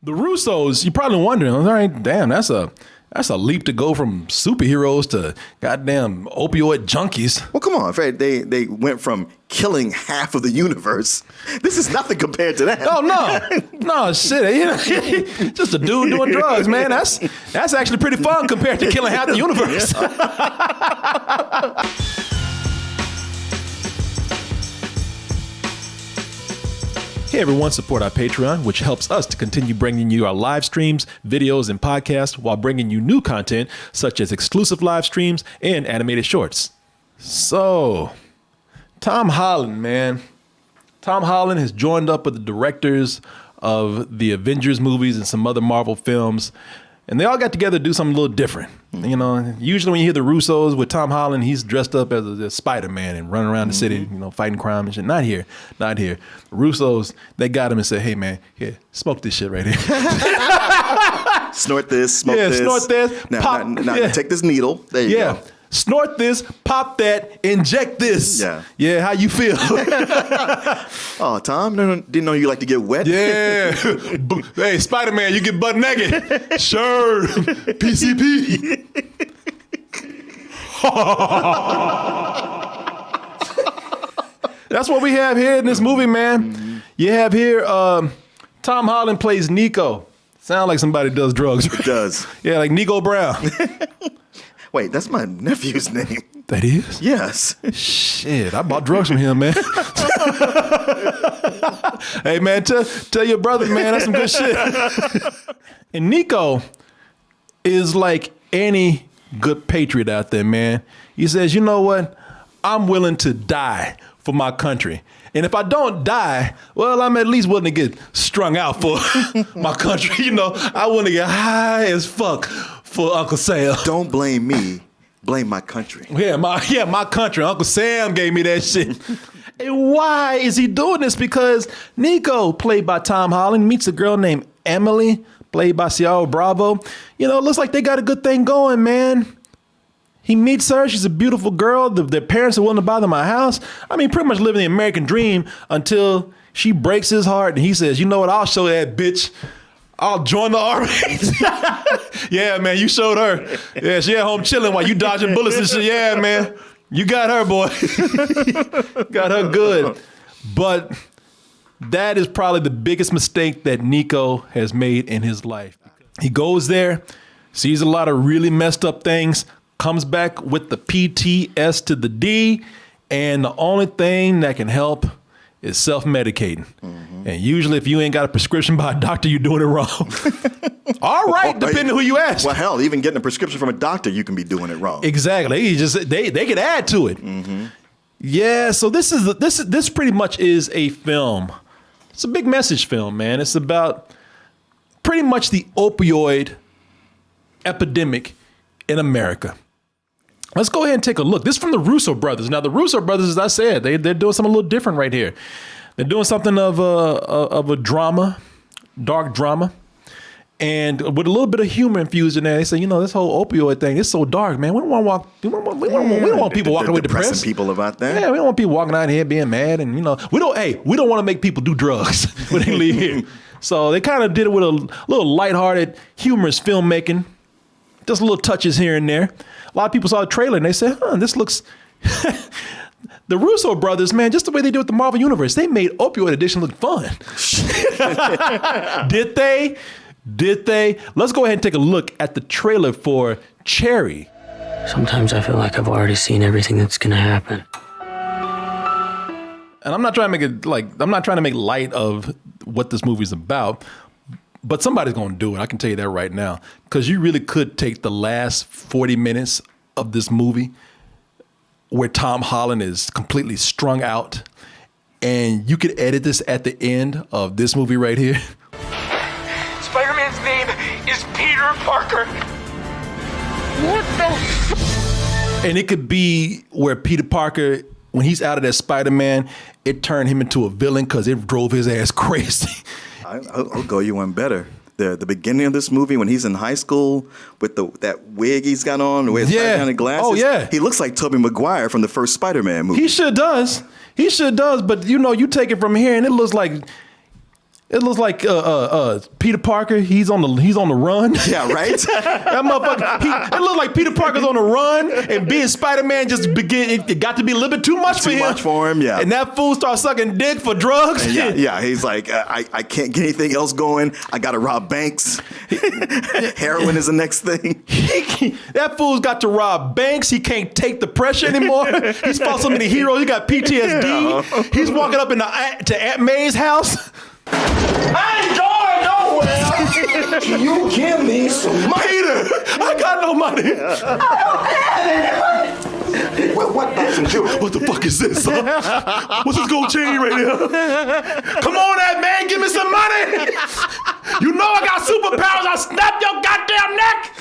The Russos, you're probably wondering, all right, damn, that's a leap to go from superheroes to goddamn opioid junkies. Well, come on, Fred. They went from killing half of the universe. This is nothing compared to that. Oh no, shit. You know, just a dude doing drugs, man. That's actually pretty fun compared to killing half the universe. Hey everyone, support our Patreon, which helps us to continue bringing you our live streams, videos, and podcasts while bringing you new content such as exclusive live streams and animated shorts. So, Tom Holland, man. Tom Holland has joined up with the directors of the Avengers movies and some other Marvel films, and they all got together to do something a little different. You know, usually when you hear the Russos with Tom Holland, he's dressed up as a Spider-Man and running around the city, you know, fighting crime and shit. Not here. The Russos, they got him and said, hey man, here, smoke this shit right here. Snort this, smoke this. Yeah, snort this. Now, pop, take this needle. There you go. Snort this, pop that, inject this. Yeah, how you feel? Oh, Tom, didn't know you like to get wet. Yeah. Hey, Spider-Man, you get butt naked. Sure. PCP. That's what we have here in this movie, man. You have here, Tom Holland plays Nico. Sound like somebody does drugs. It does. Yeah, like Nico Brown. Wait, that's my nephew's name. That is? Yes. Shit, I bought drugs from him, man. Hey, man, tell your brother, man, that's some good shit. And Nico is like any good patriot out there, man. He says, you know what? I'm willing to die for my country. And if I don't die, well, I'm at least willing to get strung out for my country. You know, I want to get high as fuck for Uncle Sam. Don't blame me. Blame my country. Yeah, my country. Uncle Sam gave me that shit. And why is he doing this? Because Nico, played by Tom Holland, meets a girl named Emily, played by Ciara Bravo. You know, it looks like they got a good thing going, man. He meets her. She's a beautiful girl. Their parents are willing to buy them a house. I mean, pretty much living the American dream until she breaks his heart and he says, you know what? I'll show that bitch. I'll join the army. Yeah, man, you showed her. Yeah, she at home chilling while you dodging bullets and shit. Yeah, man, you got her, boy. Got her good. But that is probably the biggest mistake that Nico has made in his life. He goes there, sees a lot of really messed up things, comes back with the PTS to the D, and the only thing that can help is self-medicating. Mm-hmm. And usually if you ain't got a prescription by a doctor, you're doing it wrong. All right, depending on who you ask. Well, hell, even getting a prescription from a doctor, you can be doing it wrong. Exactly. They can add to it. Mm-hmm. Yeah, so this pretty much is a film. It's a big message film, man. It's about pretty much the opioid epidemic in America. Let's go ahead and take a look. This is from the Russo brothers. Now, the Russo brothers, as I said, they're doing something a little different right here. They're doing something of a drama, dark drama, and with a little bit of humor infused in there. They say, you know, this whole opioid thing, it's so dark, man. We don't want people walking away depressed. People about that. Yeah, we don't want people walking out here being mad, and you know, we don't want to make people do drugs when they leave here. So they kind of did it with a little lighthearted, humorous filmmaking, just little touches here and there. A lot of people saw the trailer and they said, this looks... The Russo brothers, man, just the way they do with the Marvel Universe, they made Opioid Edition look fun. Did they? Let's go ahead and take a look at the trailer for Cherry. Sometimes I feel like I've already seen everything that's gonna happen. And I'm not trying to make light of what this movie's about, but somebody's going to do it. I can tell you that right now. Because you really could take the last 40 minutes of this movie where Tom Holland is completely strung out, and you could edit this at the end of this movie right here. Spider-Man's name is Peter Parker. What the? And it could be where Peter Parker, when he's out of that Spider-Man, it turned him into a villain because it drove his ass crazy. I'll go you one better. The beginning of this movie when he's in high school with that wig he's got on, with his Spider-Man glasses. Oh, yeah. He looks like Tobey Maguire from the first Spider-Man movie. He sure does. But you know, you take it from here and it looks like It looks like Peter Parker. He's on the run. Yeah, right. That motherfucker. It looked like Peter Parker's on the run, and being Spider-Man just it got to be a little bit too much for him. Too much for him. Yeah. And that fool starts sucking dick for drugs. Yeah. He's like, I can't get anything else going. I got to rob banks. Heroin is the next thing. That fool's got to rob banks. He can't take the pressure anymore. He's fought so many heroes. He got PTSD. Yeah. He's walking up to Aunt May's house. I ain't going nowhere. Can you give me some money? Peter, I got no money. I don't have any money. Well, what doesn't you? What the fuck is this, son? What's this gold chain right here? Come on, that man, give me some money. You know I got superpowers. I'll snap your goddamn neck.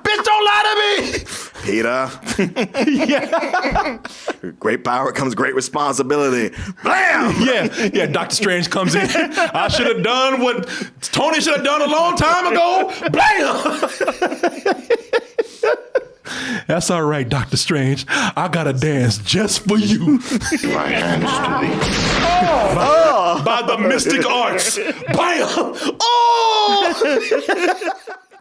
Bitch, don't lie to me. Peter. Great power comes great responsibility. Blam! Yeah, Doctor Strange comes in. I should have done what Tony should have done a long time ago. Blam! That's all right, Doctor Strange. I got a dance just for you. My hands to thee. By the mystic arts. Bam! Oh!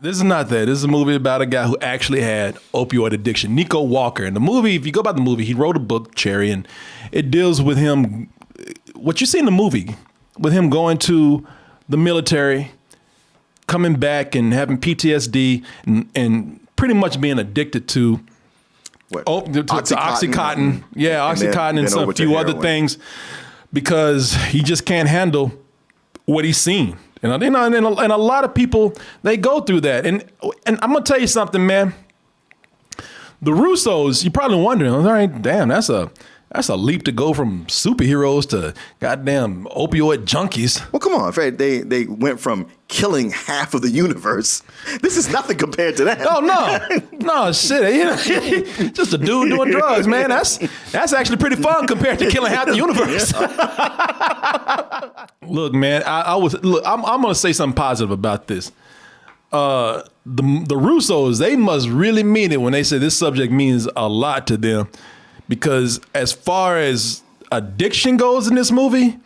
This is not that. This is a movie about a guy who actually had opioid addiction. Nico Walker. In the movie, if you go by the movie, he wrote a book, Cherry, and it deals with him, what you see in the movie, with him going to the military, coming back and having PTSD and pretty much being addicted to Oxycontin. Yeah, Oxycontin and some few other things because he just can't handle what he's seen. And a lot of people, they go through that. And I'm going to tell you something, man. The Russos, you're probably wondering, all right, damn, that's a leap to go from superheroes to goddamn opioid junkies. Well, come on, Fred. They went from killing half of the universe. This is nothing compared to that. Oh, no, shit. Just a dude doing drugs, man. That's actually pretty fun compared to killing half the universe. Look, man, I'm gonna say something positive about this. The Russos, they must really mean it when they say this subject means a lot to them. Because as far as addiction goes in this movie,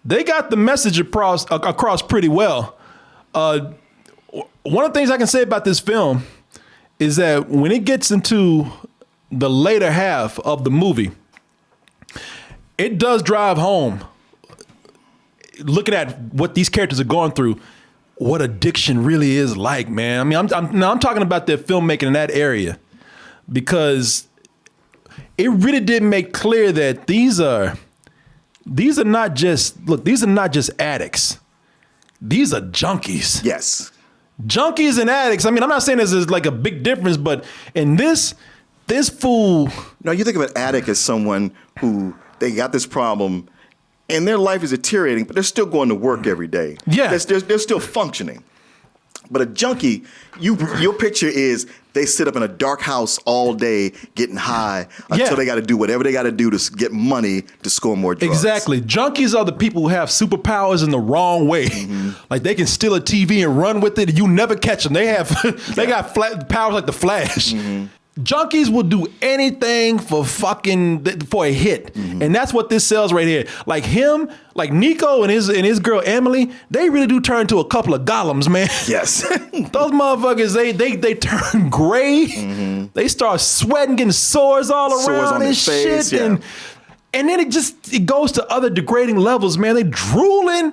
they got the message across pretty well. One of the things I can say about this film is that when it gets into the later half of the movie, it does drive home, looking at what these characters are going through, what addiction really is like, man. I mean, I'm talking about their filmmaking in that area because it really did make clear that these are not just addicts. These are junkies. Yes. Junkies and addicts. I mean, I'm not saying this is like a big difference, but in this fool. No, you think of an addict as someone who they got this problem and their life is deteriorating, but they're still going to work every day. Yeah. They're still functioning. But a junkie, your picture is they sit up in a dark house all day getting high until they got to do whatever they got to do to get money to score more drugs. Exactly. Junkies are the people who have superpowers in the wrong way. Mm-hmm. Like they can steal a TV and run with it and you never catch them. They got powers like the Flash. Mm-hmm. Junkies will do anything for a hit. Mm-hmm. And that's what this sells right here. Like him, like Nico and his girl Emily, they really do turn to a couple of golems, man. Yes. Those motherfuckers, they turn gray. Mm-hmm. They start sweating, getting sores all around and shit. Yeah. And then it goes to other degrading levels, man. They drooling,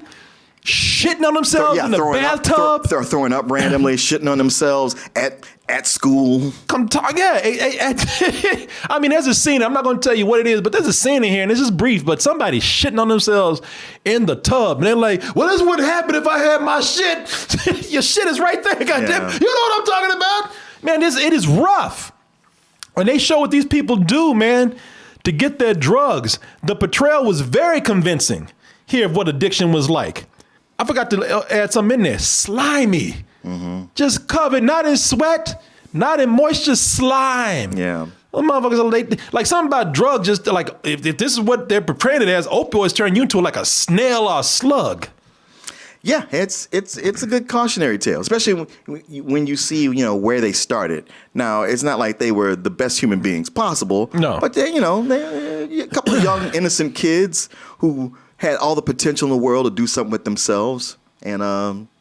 shitting on themselves in the bathtub. They're throwing up randomly, shitting on themselves at school. Come talk, yeah. I mean, there's a scene. I'm not going to tell you what it is, but there's a scene in here, and it's just brief. But somebody's shitting on themselves in the tub, and they're like, "Well, this would happen if I had my shit." Your shit is right there, goddamn. You know what I'm talking about, man? It is rough, and they show what these people do, man, to get their drugs. The portrayal was very convincing here of what addiction was like. I forgot to add something in there. Slimy. Mm-hmm. Just covered, not in sweat, not in moisture, slime. Yeah. Those motherfuckers are like something about drugs, just like if this is what they're portraying it as, opioids turn you into like a snail or a slug. Yeah, it's a good cautionary tale, especially when you see, where they started. Now, it's not like they were the best human beings possible. No. But they're a couple of young, innocent kids who had all the potential in the world to do something with themselves. And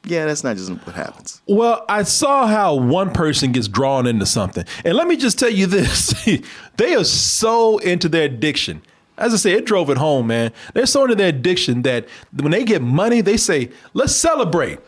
yeah, that's not just what happens. Well, I saw how one person gets drawn into something. And let me just tell you this. They are so into their addiction. As I say, it drove it home, man. They're so into their addiction that when they get money, they say, let's celebrate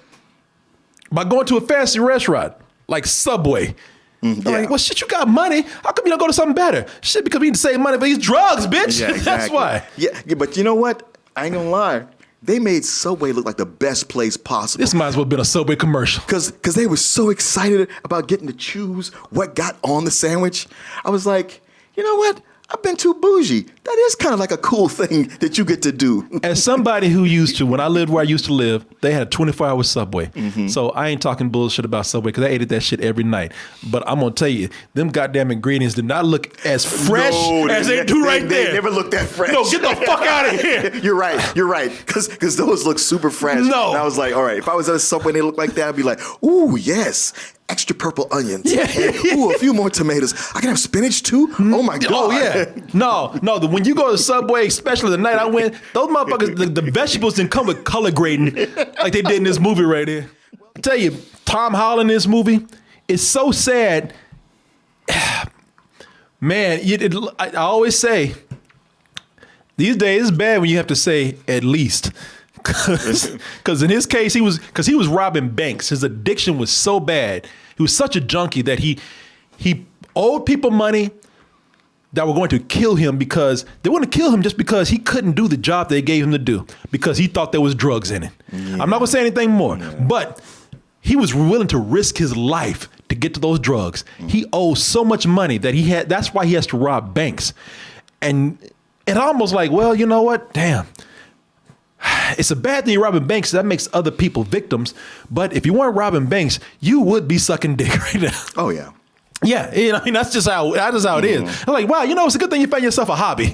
by going to a fancy restaurant like Subway. Yeah. Like, well, shit, you got money. How come you don't go to something better? Shit, because we need to save money for these drugs, bitch. Yeah, exactly. That's why. Yeah, but you know what? I ain't gonna lie. They made Subway look like the best place possible. This might as well have been a Subway commercial. Because they were so excited about getting to choose what got on the sandwich. I was like, you know what? I've been too bougie. That is kind of like a cool thing that you get to do. As somebody who used to, when I lived where I used to live, they had a 24-hour Subway. So I ain't talking bullshit about Subway because I ate that shit every night. But I'm going to tell you, them goddamn ingredients did not look as fresh as they do right there. They never look that fresh. No, get the fuck out of here. You're right. Because those look super fresh. No. And I was like, all right, if I was at a Subway and they looked like that, I'd be like, ooh, yes. Extra purple onions. Yeah. And, ooh, a few more tomatoes. I can have spinach too? Oh my God. Oh yeah. No. When you go to Subway, especially the night I went, those motherfuckers, the vegetables didn't come with color grading like they did in this movie right here. I tell you, Tom Holland in this movie is so sad. Man, I always say, these days it's bad when you have to say at least. Because in his case, he was robbing banks. His addiction was so bad. He was such a junkie that he owed people money that were going to kill him because they wanted to kill him just because he couldn't do the job they gave him to do because he thought there was drugs in it. Yeah. I'm not going to say anything more, but he was willing to risk his life to get to those drugs. He owed so much money that that's why he has to rob banks. And it almost like, well, you know what? Damn. It's a bad thing you're robbing banks. That makes other people victims. But if you weren't robbing banks, you would be sucking dick right now. Oh, yeah. Yeah, I mean, that's just how it is. I'm like, wow, it's a good thing you found yourself a hobby.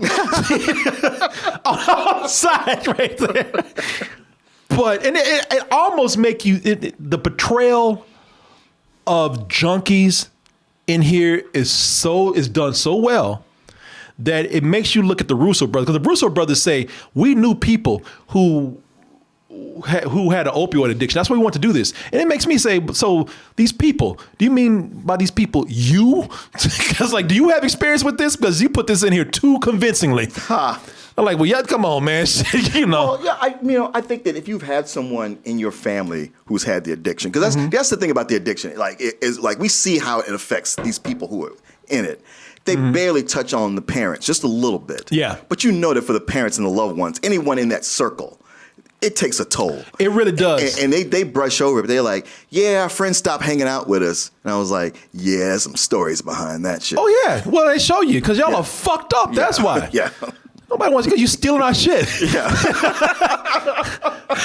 On the side right there. But, and it almost make you, the portrayal of junkies in here is done so well that it makes you look at the Russo brothers. Because the Russo brothers say, we knew people who had an opioid addiction. That's why we want to do this. And it makes me say, so these people, do you mean by these people, you? Because do you have experience with this? Because you put this in here too convincingly. I'm like, well, yeah, come on, man. Well, yeah, I think that if you've had someone in your family who's had the addiction, because that's the thing about the addiction. We see how it affects these people who are in it. They barely touch on the parents, just a little bit. Yeah. But you know that for the parents and the loved ones, anyone in that circle, it takes a toll. It really does. And they brush over it. They're like, yeah, our friends stopped hanging out with us. And I was like, yeah, there's some stories behind that shit. Oh, yeah. Well, they show you because y'all are fucked up. Yeah. That's why. Yeah. Nobody wants to get you stealing our shit. Yeah.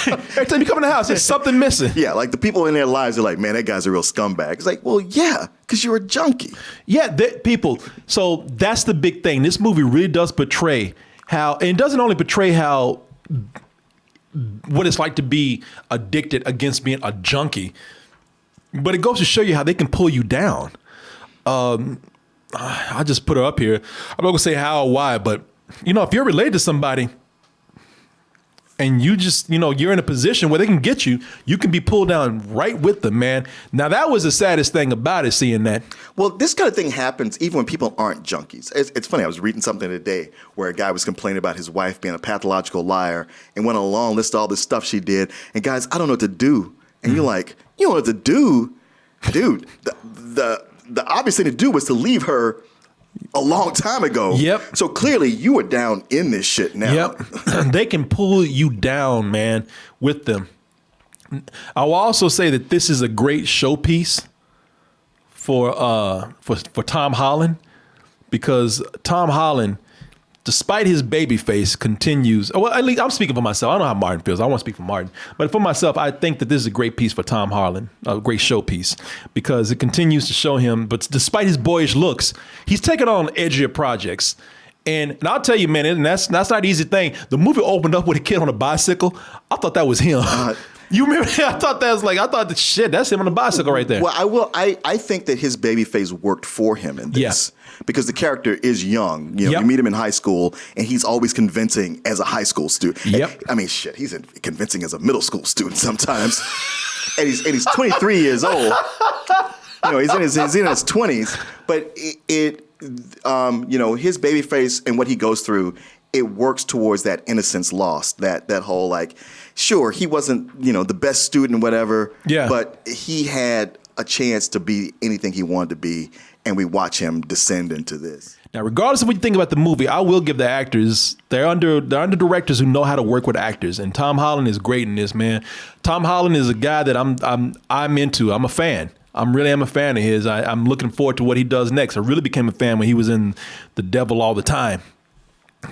Every time you come in the house, there's something missing. Yeah, like the people in their lives are like, man, that guy's a real scumbag. It's like, well, yeah, because you're a junkie. Yeah, people. So that's the big thing. This movie really does portray how, and it doesn't only portray how, what it's like to be addicted against being a junkie, but it goes to show you how they can pull you down. I just put her up here. I'm not going to say how or why, but if you're related to somebody and you just, you're in a position where they can get you, you can be pulled down right with them, man. Now, that was the saddest thing about it, seeing that. Well, this kind of thing happens even when people aren't junkies. It's funny. I was reading something today where a guy was complaining about his wife being a pathological liar and went on a long list of all this stuff she did. And guys, I don't know what to do. And you're like, you don't know what to do? Dude, the obvious thing to do was to leave her a long time ago. Yep. So clearly you are down in this shit now. Yep. They can pull you down, man, with them. I will also say that this is a great showpiece for Tom Holland, because Tom Holland, despite his baby face, continues. Well, at least I'm speaking for myself. I don't know how Martin feels. I want to speak for Martin. But for myself, I think that this is a great piece for Tom Holland, a great showpiece, because it continues to show him, but despite his boyish looks, he's taking on edgier projects. And I'll tell you, man, and that's not an easy thing. The movie opened up with a kid on a bicycle. I thought that was him. You remember? I thought that shit. That's him on the bicycle right there. Well, I think that his baby face worked for him in this. Because the character is young. You meet him in high school, and he's always convincing as a high school student. Yep. I mean, shit, he's convincing as a middle school student sometimes. and he's 23 years old. He's in his 20s. But his baby face and what he goes through, it works towards that innocence lost. That whole like, sure, he wasn't the best student, whatever. Yeah. But he had a chance to be anything he wanted to be. And we watch him descend into this. Now, regardless of what you think about the movie, I will give the actors, they're under directors who know how to work with actors. And Tom Holland is great in this, man. Tom Holland is a guy that I'm into. I'm a fan. I really am a fan of his. I'm looking forward to what he does next. I really became a fan when he was in The Devil All the Time.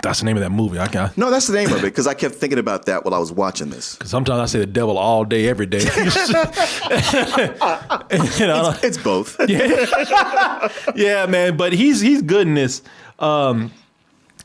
That's the name of that movie. No, that's the name of it, because I kept thinking about that while I was watching this. Because sometimes I say the devil all day, every day. It's both. Yeah, man. But he's good in this. And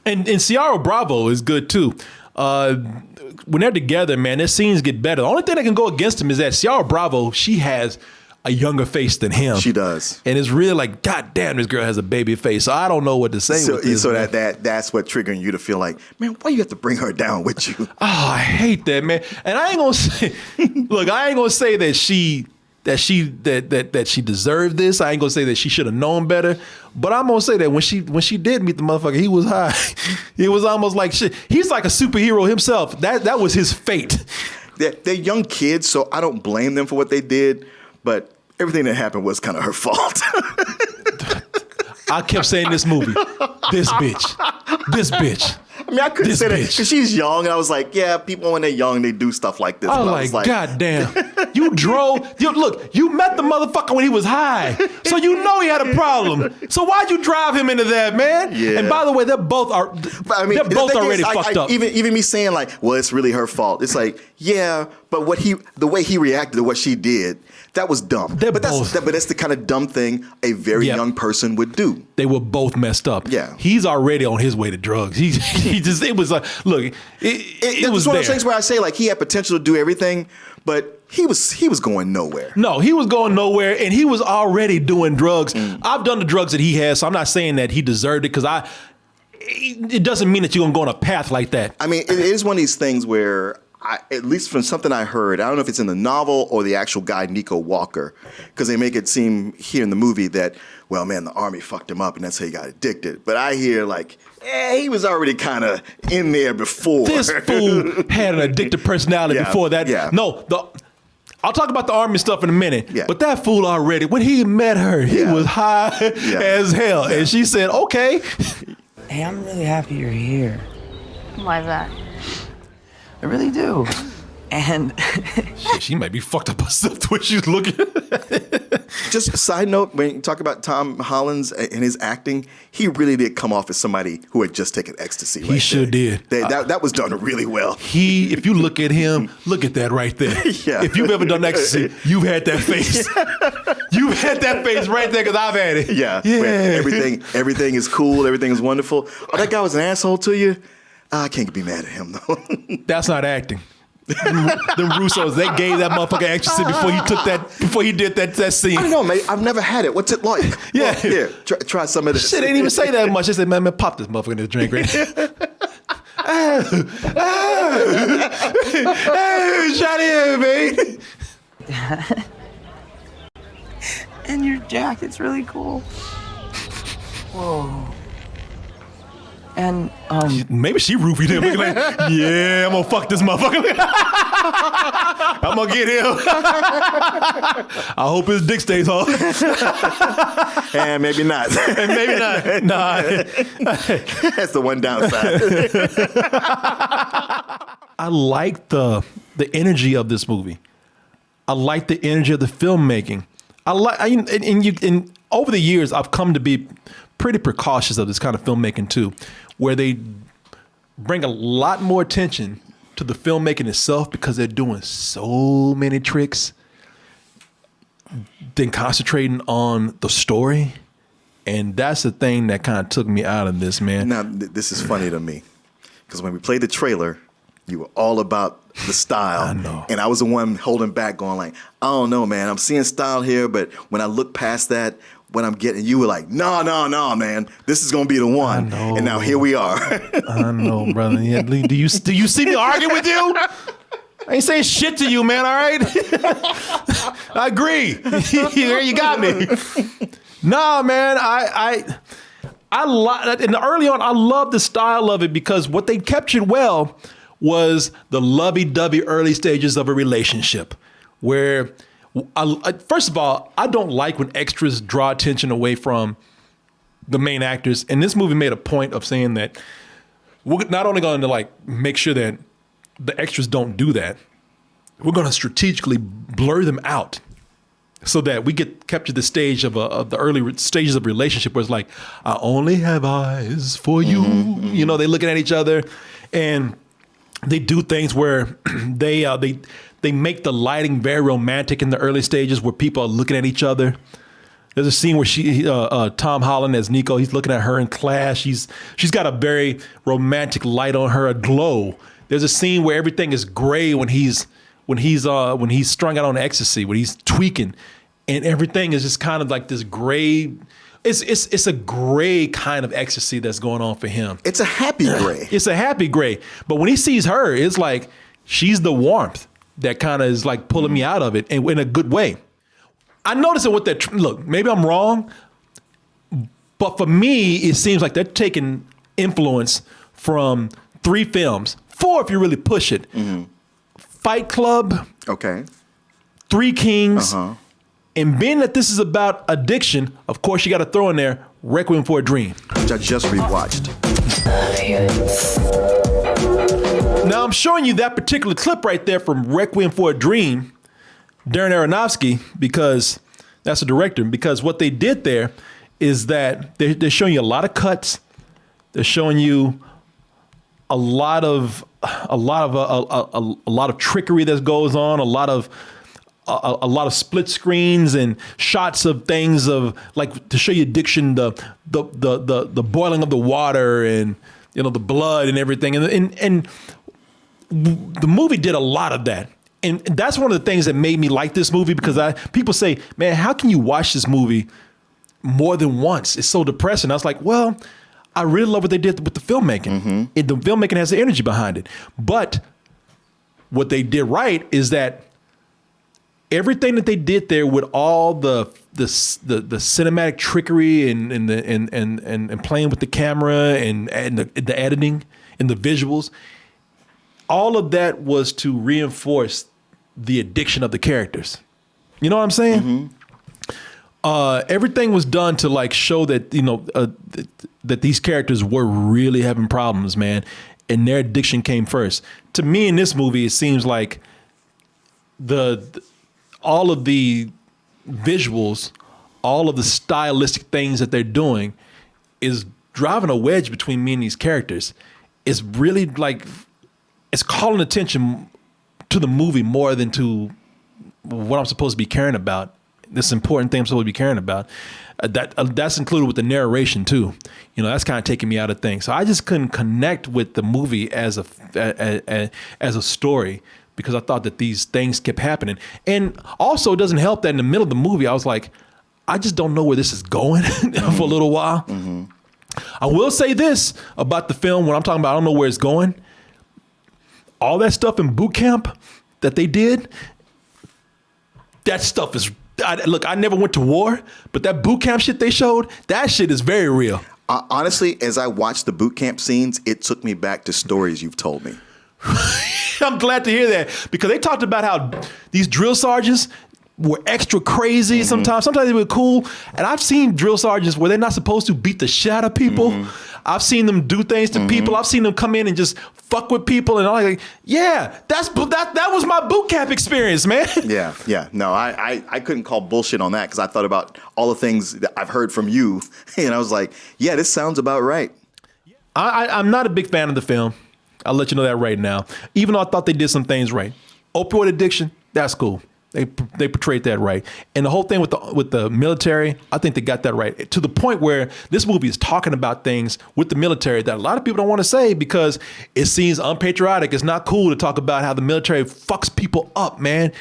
Ciara Bravo is good too. When they're together, man, their scenes get better. The only thing that can go against him is that Ciara Bravo, she has a younger face than him. She does. And it's really like, God damn, this girl has a baby face. So I don't know what to say with this. So that's what triggering you to feel like, man, why you have to bring her down with you? Oh, I hate that, man. And I ain't gonna say, look, I ain't gonna say that she deserved this. I ain't gonna say that she should have known better. But I'm gonna say that when she did meet the motherfucker, he was high. It was almost like shit. He's like a superhero himself. That was his fate. They're young kids, so I don't blame them for what they did. But everything that happened was kind of her fault. I kept saying this movie, this bitch. I mean, I couldn't say that because she's young, and I was like, yeah, people when they're young, they do stuff like this. I was like, God damn. You met the motherfucker when he was high, so you know he had a problem. So why'd you drive him into that, man? Yeah. And by the way, they're both already fucked up. Even me saying like, well, it's really her fault. It's like, yeah, but the way he reacted to what she did, that was dumb. But that's the kind of dumb thing a very young person would do. They were both messed up. Yeah. He's already on his way to drugs. It was like, look, it was one of those things where I say like he had potential to do everything, but he was going nowhere. No, he was going nowhere, and he was already doing drugs. I've done the drugs that he has, so I'm not saying that he deserved it, because it doesn't mean that you're gonna go on a path like that. I mean, it is one of these things where, at least from something I heard, I don't know if it's in the novel or the actual guy, Nico Walker, because they make it seem here in the movie that, well, man, the army fucked him up and that's how he got addicted. But I hear like, he was already kind of in there before. This fool had an addictive personality before that. Yeah. No, I'll talk about the army stuff in a minute. Yeah. But that fool already, when he met her, he was high as hell. Yeah. And she said, okay. Hey, I'm really happy you're here. Why that? I really do. And she might be fucked up herself the way she's looking. Just a side note, when you talk about Tom Holland and his acting, he really did come off as somebody who had just taken ecstasy. He sure did. That was done really well. If you look at him, look at that right there. Yeah. If you've ever done ecstasy, you've had that face. You've had that face right there, because I've had it. Yeah. Everything is cool. Everything is wonderful. Oh, that guy was an asshole to you? I can't be mad at him, though. That's not acting. Them Russos, they gave that motherfucker ecstasy before he did that scene. I don't know, mate. I've never had it. What's it like? Yeah. Well, here, try some of this. Shit, they didn't even say that much. They said, man, pop this motherfucker in this drink right Hey, shot in, baby. And your jacket's really cool. Whoa. And maybe she roofied him. Like, yeah, I'm gonna fuck this motherfucker. I'm gonna get him. I hope his dick stays hard. And maybe not. Nah. That's the one downside. I like the energy of this movie. I like the energy of the filmmaking. And over the years, I've come to be pretty precautious of this kind of filmmaking too, where they bring a lot more attention to the filmmaking itself because they're doing so many tricks than concentrating on the story. And that's the thing that kind of took me out of this, man. Now, this is funny to me because when we played the trailer, you were all about the style. I know. And I was the one holding back, going like, I don't know, man. I'm seeing style here, but when I look past that, what I'm getting, you were like, no, man. This is gonna be the one. And now here we are. I know, brother. Yeah, do you see me arguing with you? I ain't saying shit to you, man. All right. I agree. There you got me. Nah, man. I and early on, I loved the style of it because what they captured well was the lovey-dovey early stages of a relationship, where first of all, I don't like when extras draw attention away from the main actors. And this movie made a point of saying that we're not only going to like make sure that the extras don't do that, we're going to strategically blur them out so that we get capture the stage of the early stages of relationship where it's like, I only have eyes for you. You know, they're looking at each other, and they do things where they make the lighting very romantic in the early stages where people are looking at each other. There's a scene where Tom Holland as Nico, he's looking at her in class. She's got a very romantic light on her, a glow. There's a scene where everything is gray when he's strung out on ecstasy, when he's tweaking, and everything is just kind of like this gray. It's a gray kind of ecstasy that's going on for him. It's a happy gray. It's a happy gray. But when he sees her, it's like she's the warmth that kind of is like pulling me out of it, and in a good way. I noticed it with that. Look, maybe I'm wrong, but for me, it seems like they're taking influence from 3 films, 4 if you really push it. Fight Club, Okay. 3 Kings, and being that this is about addiction, of course you got to throw in there Requiem for a Dream, Which I just rewatched. Now I'm showing you that particular clip right there from Requiem for a Dream, Darren Aronofsky, because that's a director, because what they did there is that they're showing you a lot of cuts. They're showing you a lot of trickery that goes on, a lot of split screens and shots of things of like to show you addiction, the boiling of the water and the blood and everything, and the movie did a lot of that. And that's one of the things that made me like this movie, because people say, man, how can you watch this movie more than once? It's so depressing. I was like, well, I really love what they did with the filmmaking. The filmmaking has the energy behind it. But what they did right is that everything that they did there with all the cinematic trickery and playing with the camera and the editing and the visuals, all of that was to reinforce the addiction of the characters. You know what I'm saying? Everything was done to like show that, that these characters were really having problems, man, and their addiction came first. To me, in this movie, it seems like all of the visuals, all of the stylistic things that they're doing is driving a wedge between me and these characters. It's really like, it's calling attention to the movie more than to what I'm supposed to be caring about. This important thing I'm supposed to be caring about. That's included with the narration too. That's kind of taking me out of things. So I just couldn't connect with the movie as a story, because I thought that these things kept happening. And also, it doesn't help that in the middle of the movie, I was like, I just don't know where this is going for a little while. I will say this about the film, when I'm talking about I don't know where it's going. All that stuff in boot camp that they did, that stuff is, look, I never went to war, but that boot camp shit they showed, that shit is very real. Honestly, as I watched the boot camp scenes, it took me back to stories you've told me. I'm glad to hear that, because they talked about how these drill sergeants were extra crazy sometimes. Sometimes they were cool. And I've seen drill sergeants where they're not supposed to beat the shit out of people. I've seen them do things to people. I've seen them come in and just fuck with people. And I'm like, yeah, that was my boot camp experience, man. Yeah. No, I couldn't call bullshit on that, because I thought about all the things that I've heard from you. And I was like, yeah, this sounds about right. I'm not a big fan of the film. I'll let you know that right now. Even though I thought they did some things right. Opioid addiction, that's cool. They portrayed that right. And the whole thing with the military, I think they got that right. To the point where this movie is talking about things with the military that a lot of people don't want to say because it seems unpatriotic. It's not cool to talk about how the military fucks people up, man.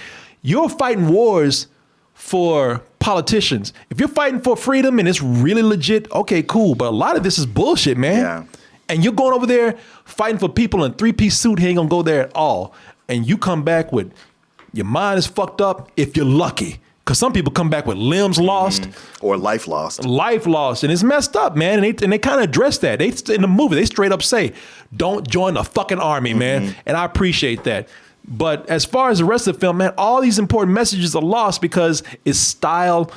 You're fighting wars for politicians. If you're fighting for freedom and it's really legit, okay, cool. But a lot of this is bullshit, man. Yeah. And you're going over there fighting for people in a 3-piece suit. He ain't gonna go there at all. And you come back with your mind is fucked up if you're lucky. Because some people come back with limbs lost. Or life lost. Life lost. And it's messed up, man. And they kind of address that. In the movie, they straight up say, don't join the fucking army, man. And I appreciate that. But as far as the rest of the film, man, all these important messages are lost because it's style.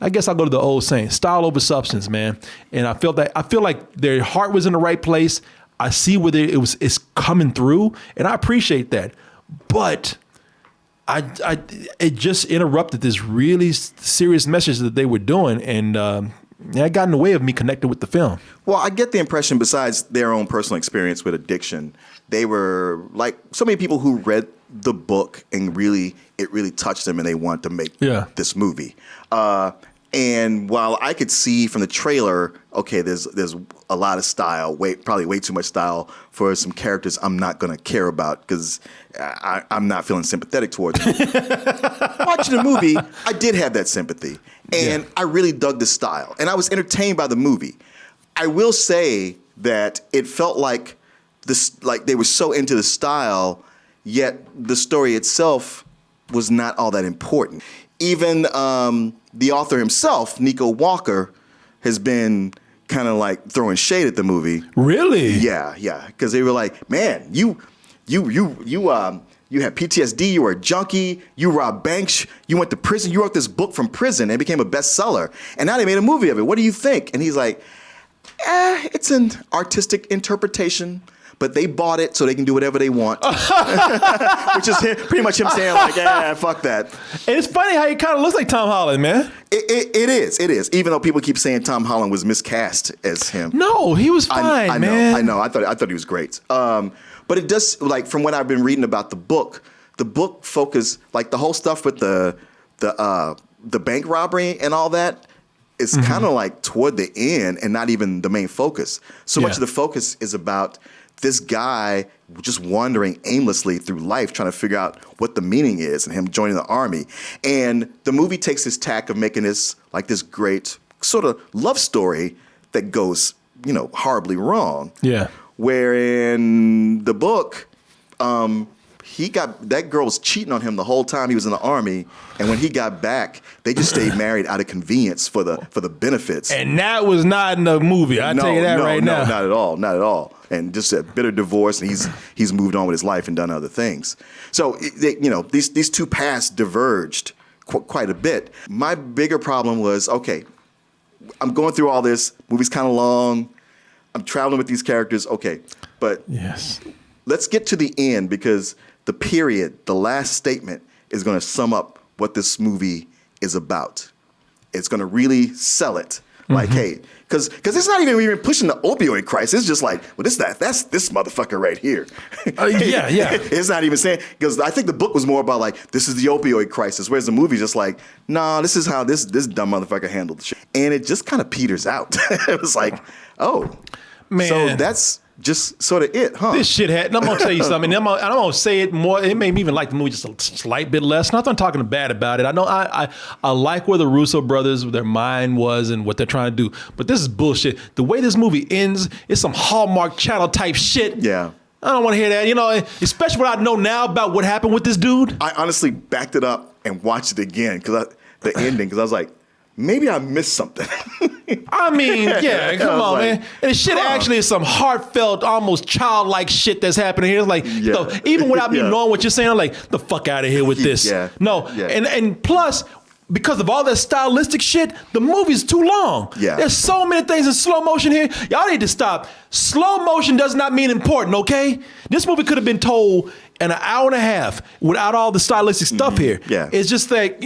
I guess I'll go to the old saying, style over substance, man. And I feel like their heart was in the right place. I see where it's coming through, and I appreciate that. But it just interrupted this really serious message that they were doing, and it got in the way of me connecting with the film. Well, I get the impression, besides their own personal experience with addiction, they were like so many people who read the book and it really touched them, and they wanted to make this movie. And while I could see from the trailer, okay, there's a lot of style, probably way too much style for some characters I'm not going to care about because I'm not feeling sympathetic towards them. Watching the movie, I did have that sympathy, and I really dug the style, and I was entertained by the movie. I will say that it felt like they were so into the style, yet the story itself was not all that important. Even the author himself, Nico Walker, has been kind of like throwing shade at the movie. Really? Yeah, because they were like, "Man, you had PTSD. You were a junkie. You robbed banks. You went to prison. You wrote this book from prison and it became a bestseller. And now they made a movie of it. What do you think?" And he's like, "It's an artistic interpretation." But they bought it so they can do whatever they want. Which is pretty much him saying like, fuck that. And it's funny how he kind of looks like Tom Holland, man. It is. Even though people keep saying Tom Holland was miscast as him. No, he was fine, man. I know. I thought he was great. But it does, like, from what I've been reading about the book focused, like, the whole stuff with the bank robbery and all that is kind of like toward the end and not even the main focus. So much of the focus is about this guy just wandering aimlessly through life trying to figure out what the meaning is and him joining the army. And the movie takes this tack of making this like this great sort of love story that goes, horribly wrong. Yeah. Where in the book, that girl was cheating on him the whole time he was in the army, and when he got back, they just stayed married out of convenience for the benefits. And that was not in the movie. I tell you that right now. No, not at all. And just a bitter divorce, and he's moved on with his life and done other things. So these two paths diverged quite a bit. My bigger problem was, okay, I'm going through all this. Movie's kind of long. I'm traveling with these characters. Okay, but let's get to the end because the last statement is going to sum up what this movie is about. It's going to really sell it. Like, hey, because it's not even pushing the opioid crisis. It's just like, well, that's this motherfucker right here. It's not even saying, because I think the book was more about like, this is the opioid crisis, whereas the movie's just like, nah, this is how this dumb motherfucker handled the shit. And it just kind of peters out. It was like, oh, man. So that's just sort of it, huh? This shit had, and I'm going to tell you something, and I'm going to say it more, it made me even like the movie just a slight bit less. Not that I'm talking bad about it. I know I like where the Russo brothers, their mind was and what they're trying to do, but this is bullshit. The way this movie ends is some Hallmark Channel type shit. Yeah. I don't want to hear that, especially what I know now about what happened with this dude. I honestly backed it up and watched it again, the ending, because I was like, maybe I missed something. I mean, yeah, come on, man. And the shit actually is some heartfelt, almost childlike shit that's happening here. It's like, even without me knowing what you're saying, I'm like, the fuck out of here with this. And plus, because of all that stylistic shit, the movie's too long. There's so many things in slow motion here. Y'all need to stop. Slow motion does not mean important, okay? This movie could have been told in an hour and a half without all the stylistic stuff here. It's just like,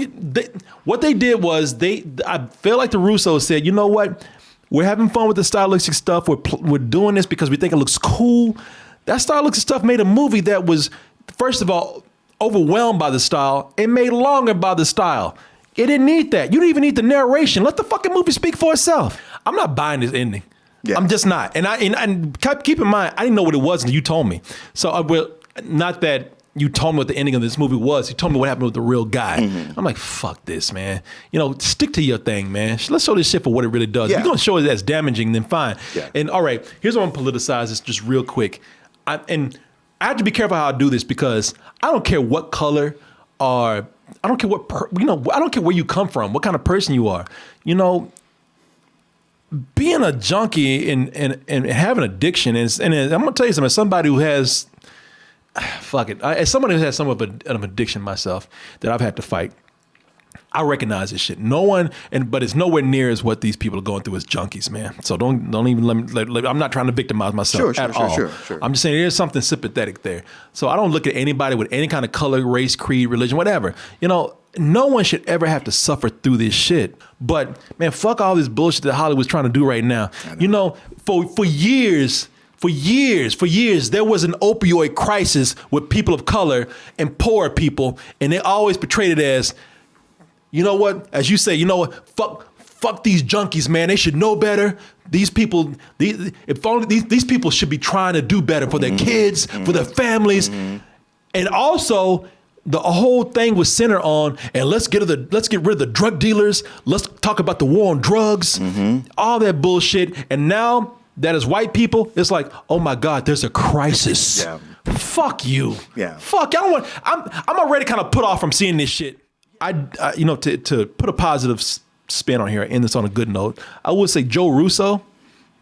what they did was, I feel like the Russos said, you know what? We're having fun with the stylistic stuff. We're doing this because we think it looks cool. That stylistic stuff made a movie that was, first of all, overwhelmed by the style and made longer by the style. It didn't need that. You didn't even need the narration. Let the fucking movie speak for itself. I'm not buying this ending. Yeah. I'm just not. And keep in mind, I didn't know what it was until you told me. So not that you told me what the ending of this movie was. You told me what happened with the real guy. I'm like, fuck this, man. You know, stick to your thing, man. Let's show this shit for what it really does. If you're going to show it as damaging, then fine. Yeah. And all right, here's what I'm going to politicize this just real quick. And I have to be careful how I do this because I don't care what color or I don't care I don't care where you come from, what kind of person you are. You know, being a junkie and having addiction and I'm going to tell you something, as somebody who has as somebody who has some of an addiction myself that I've had to fight, I recognize this shit. But it's nowhere near as what these people are going through as junkies, man. So don't even let me, I'm not trying to victimize myself at all. Sure. I'm just saying there's something sympathetic there. So I don't look at anybody with any kind of color, race, creed, religion, whatever. You know, no one should ever have to suffer through this shit. But man, fuck all this bullshit that Hollywood's trying to do right now. You know, for years, there was an opioid crisis with people of color and poor people, and they always portrayed it as, you know what, as you say, you know what, fuck these junkies, man. They should know better. These people, if only these people should be trying to do better for their kids, for their families, and also the whole thing was centered on, and let's get rid of the drug dealers. Let's talk about the war on drugs, all that bullshit, and now. That is white people. It's like, oh my God, there's a crisis. Yeah. Fuck you. Yeah. Fuck. I'm already kind of put off from seeing this shit. To put a positive spin on here and end this on a good note, I would say Joe Russo.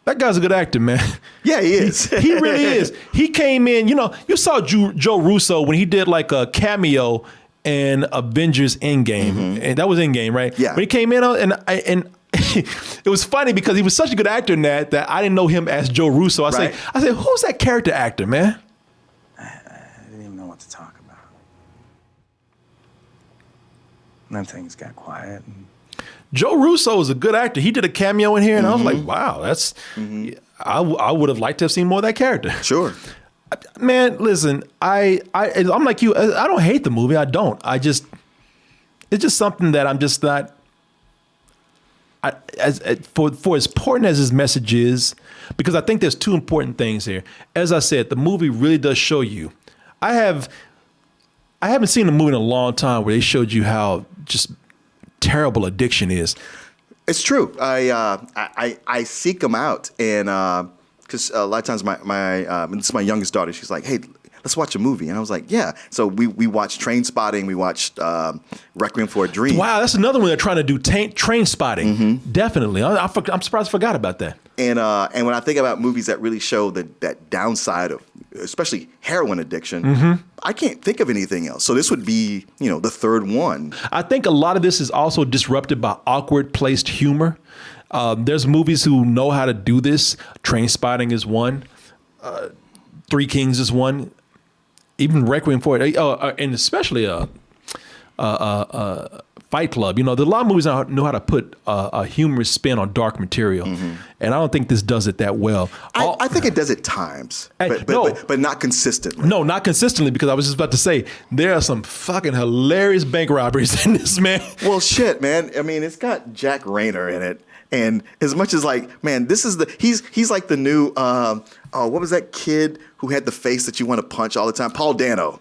That guy's a good actor, man. Yeah, he is. He really is. He came in. You know, you saw Joe Russo when he did like a cameo in Avengers Endgame, and that was Endgame, right? Yeah. When he came in and. It was funny because he was such a good actor in that I didn't know him as Joe Russo. I said, who's that character actor, man? I didn't even know what to talk about. And then things got quiet. Joe Russo is a good actor. He did a cameo in here, and I was like, wow, that's. I would have liked to have seen more of that character. Sure. Man, listen, I'm like you. I don't hate the movie. I don't. It's just something that I'm just not. For as important as his message is, because I think there's two important things here. As I said, the movie really does show you. I haven't seen a movie in a long time where they showed you how just terrible addiction is. It's true. I seek them out, and because a lot of times this is my youngest daughter. She's like, hey, let's watch a movie. And I was like, yeah. So we watched Trainspotting. We watched Requiem for a Dream. Wow, that's another one they're trying to do, Trainspotting. Definitely. I'm surprised I forgot about that. And when I think about movies that really show that downside of, especially heroin addiction, I can't think of anything else. So this would be, the third one. I think a lot of this is also disrupted by awkward placed humor. There's movies who know how to do this. Trainspotting is one. Three Kings is one. Even Requiem for it, and especially Fight Club. There's a lot of movies that know how to put a humorous spin on dark material, and I don't think this does it that well. I think it does at times, but not consistently. No, not consistently, because I was just about to say there are some fucking hilarious bank robberies in this, man. Well, shit, man. I mean, it's got Jack Rayner in it, and as much as like, man, this is he's like the new. What was that kid who had the face that you want to punch all the time? Paul Dano.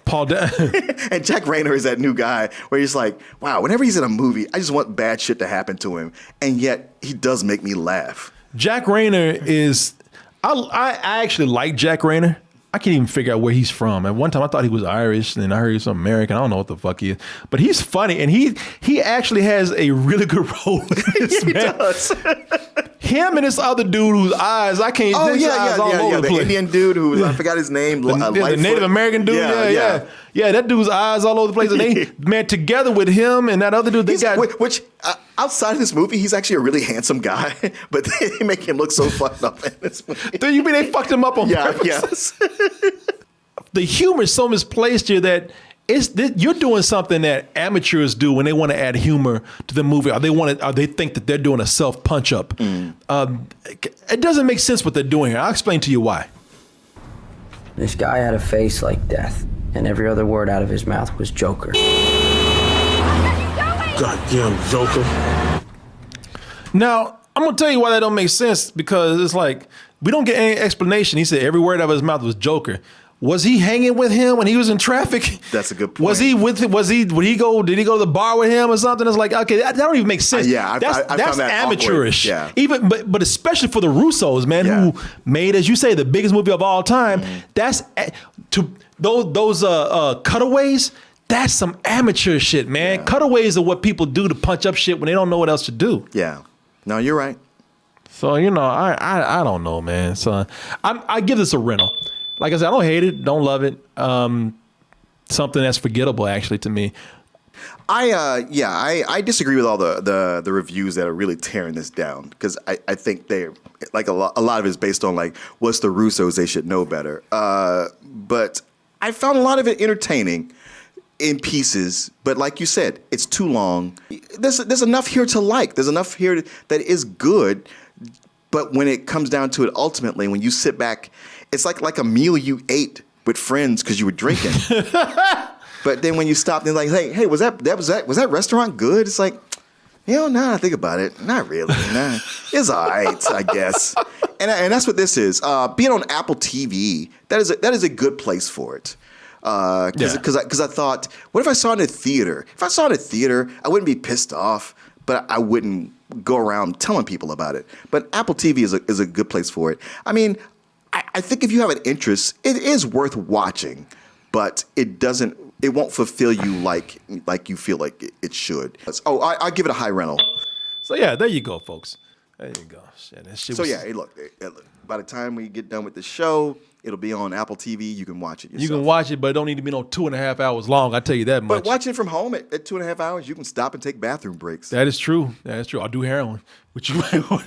And Jack Rayner is that new guy where he's like, wow, whenever he's in a movie, I just want bad shit to happen to him. And yet he does make me laugh. Jack Rayner is, I actually like Jack Rayner. I can't even figure out where he's from. At one time I thought he was Irish, and then I heard he was American. I don't know what the fuck he is. But he's funny, and he actually has a really good role in this, he does. Him and this other dude whose eyes, I can't, all over the place. Indian dude who, I forgot his name. The Native American dude, yeah, that dude's eyes all over the place. And they, man, together with him and that other dude, which outside of this movie, he's actually a really handsome guy, but they make him look so fucked up in this movie. Do you mean they fucked him up on purpose? Yeah. The humor is so misplaced here that you're doing something that amateurs do when they want to add humor to the movie, or they think that they're doing a self punch up. It doesn't make sense what they're doing here. I'll explain to you why. This guy had a face like death. and every other word out of his mouth was Joker. Goddamn Joker. Now, I'm going to tell you why that don't make sense, because it's like, we don't get any explanation. He said every word out of his mouth was Joker. Was he hanging with him when he was in traffic? That's a good point. Was he with him? Did he go to the bar with him or something? It's like, okay, that don't even make sense. I that's found that amateurish. awkward. Yeah. Even, but especially for the Russos, man, who made, as you say, the biggest movie of all time. That's to those cutaways. That's some amateur shit, man. Yeah. Cutaways are what people do to punch up shit when they don't know what else to do. Yeah. No, you're right. So, you know, I don't know, man. So I give this a rental. Like I said, I don't hate it, don't love it. Something that's forgettable, actually, to me. I disagree with all the reviews that are really tearing this down, because I think they're like a lot of it is based on like, what's the Russos, they should know better. But I found a lot of it entertaining in pieces, but like you said, it's too long. There's enough here to like. There's enough here that is good, but when it comes down to it, ultimately, when you sit back, it's like a meal you ate with friends because you were drinking. But then when you stop, they're like, hey, was that restaurant good? It's like, now I think about it, not really. Nah, it's all right, I guess. And that's what this is. Being on Apple TV, that is a good place for it. Because I thought, what if I saw it in a theater? If I saw it in a theater, I wouldn't be pissed off, but I wouldn't go around telling people about it. But Apple TV is a good place for it. I mean, I think if you have an interest, it is worth watching, but it won't fulfill you like you feel like it should. Oh, I give it a high rental. So yeah, there you go, folks. There you go. Shit, that shit So was, yeah, hey, look, by the time we get done with the show, it'll be on Apple TV. You can watch it yourself. you can watch it, but it don't need to be no 2.5 hours long. I tell you that much. But watching it from home at 2.5 hours, you can stop and take bathroom breaks. That is true. That is true. I'll do heroin. Which you might want.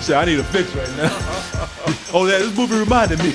Shit, I need a fix right now. Oh, this movie reminded me.